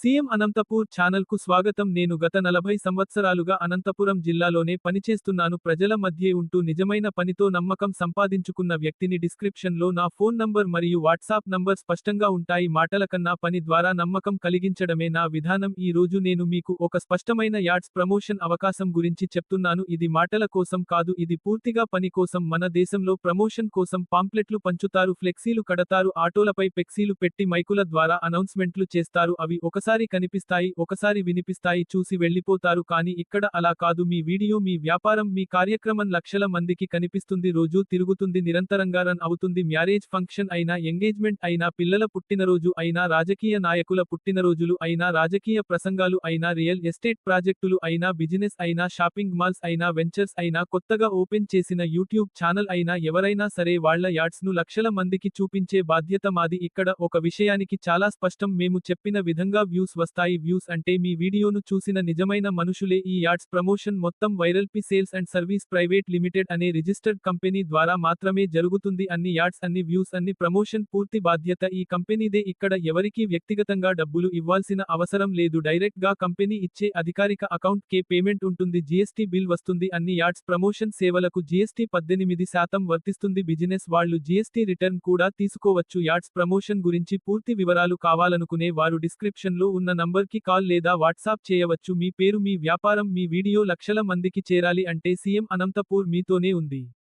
CM Anantapur ఛానల్కు స్వాగతం. నేను గత 40 సంవత్సరాలుగా అనంతపురం జిల్లాలోనే పనిచేస్తున్నాను. ప్రజల మధ్యే ఉంటూ నిజమైన పనితో నమ్మకం సంపాదించుకున్న వ్యక్తిని. డిస్క్రిప్షన్లో నా ఫోన్ నంబర్ మరియు వాట్సాప్ నంబర్ స్పష్టంగా ఉంటాయి. మాటల కన్నా పని ద్వారా నమ్మకం కలిగించడమే నా విధానం. ఈ రోజు నేను మీకు ఒక స్పష్టమైన యాడ్స్ ప్రమోషన్ అవకాశం గురించి చెప్తున్నాను. ఇది మాటల కోసం కాదు, ఇది పూర్తిగా పని కోసం. మన దేశంలో ప్రమోషన్ కోసం పాంప్లెట్లు పంచుతారు, ఫ్లెక్సీలు కడతారు, ఆటోలపై ఫ్లెక్సీలు పెట్టి మైకుల ద్వారా అనౌన్స్మెంట్లు చేస్తారు. అవి ఒకసారి కనిపిస్తాయి, ఒకసారి వినిపిస్తాయి, చూసి వెళ్ళిపోతారు. కానీ ఇక్కడ అలా కాదు. మీ వీడియో, మీ వ్యాపారం, మీ కార్యక్రమం లక్షల మందికి కనిపిస్తుంది, రోజూ తిరుగుతుంది, నిరంతరంగా రన్ అవుతుంది. మ్యారేజ్ ఫంక్షన్ అయినా, ఎంగేజ్మెంట్ అయినా, పిల్లల పుట్టినరోజు అయినా, రాజకీయ నాయకుల పుట్టినరోజులు అయినా, రాజకీయ ప్రసంగాలు అయినా, రియల్ ఎస్టేట్ ప్రాజెక్టులు అయినా, బిజినెస్ అయినా, షాపింగ్ మాల్స్ అయినా, వెంచర్స్ అయినా, కొత్తగా ఓపెన్ చేసిన యూట్యూబ్ ఛానల్ అయినా, ఎవరైనా సరే వాళ్ళ యాడ్స్ ను లక్షల మందికి చూపించే బాధ్యత మాది. ఇక్కడ ఒక విషయానికి చాలా స్పష్టం, మేము చెప్పిన విధంగా వ్యూస్ వస్తాయి. వ్యూస్ అంటే మీ వీడియోను చూసిన నిజమైన మనుషులే. ఈ యాడ్స్ ప్రమోషన్ మొత్తం viral P sales and service private limited అనే రిజిస్టర్డ్ కంపెనీ ద్వారా మాత్రమే జరుగుతుంది. అన్ని యాడ్స్, అన్ని వ్యూస్, అన్ని ప్రమోషన్ పూర్తి బాధ్యత ఈ కంపెనీదే. ఇక్కడ ఎవరికీ వ్యక్తిగతంగా డబ్బులు ఇవ్వాల్సిన అవసరం లేదు. డైరెక్ట్ గా కంపెనీ ఇచ్చే అధికారిక అకౌంట్ కే పేమెంట్ ఉంటుంది. జీఎస్టీ బిల్ వస్తుంది. అన్ని యాడ్స్ ప్రమోషన్ సేవలకు జీఎస్టీ 18% వర్తిస్తుంది. బిజినెస్ వాళ్ళు జీఎస్టీ రిటర్న్ కూడా తీసుకోవచ్చు. యాడ్స్ ప్రమోషన్ గురించి పూర్తి వివరాలు కావాలనుకునే వారు డిస్క్రిప్షన్లో ఉన్న నంబర్కి కాల్ లేదా వాట్సాప్ చేయవచ్చు. మీ పేరు, మీ వ్యాపారం, మీ వీడియో లక్షల మందికి చేరాలి అంటే సీఎం అనంతపూర్ మీతోనే ఉంది.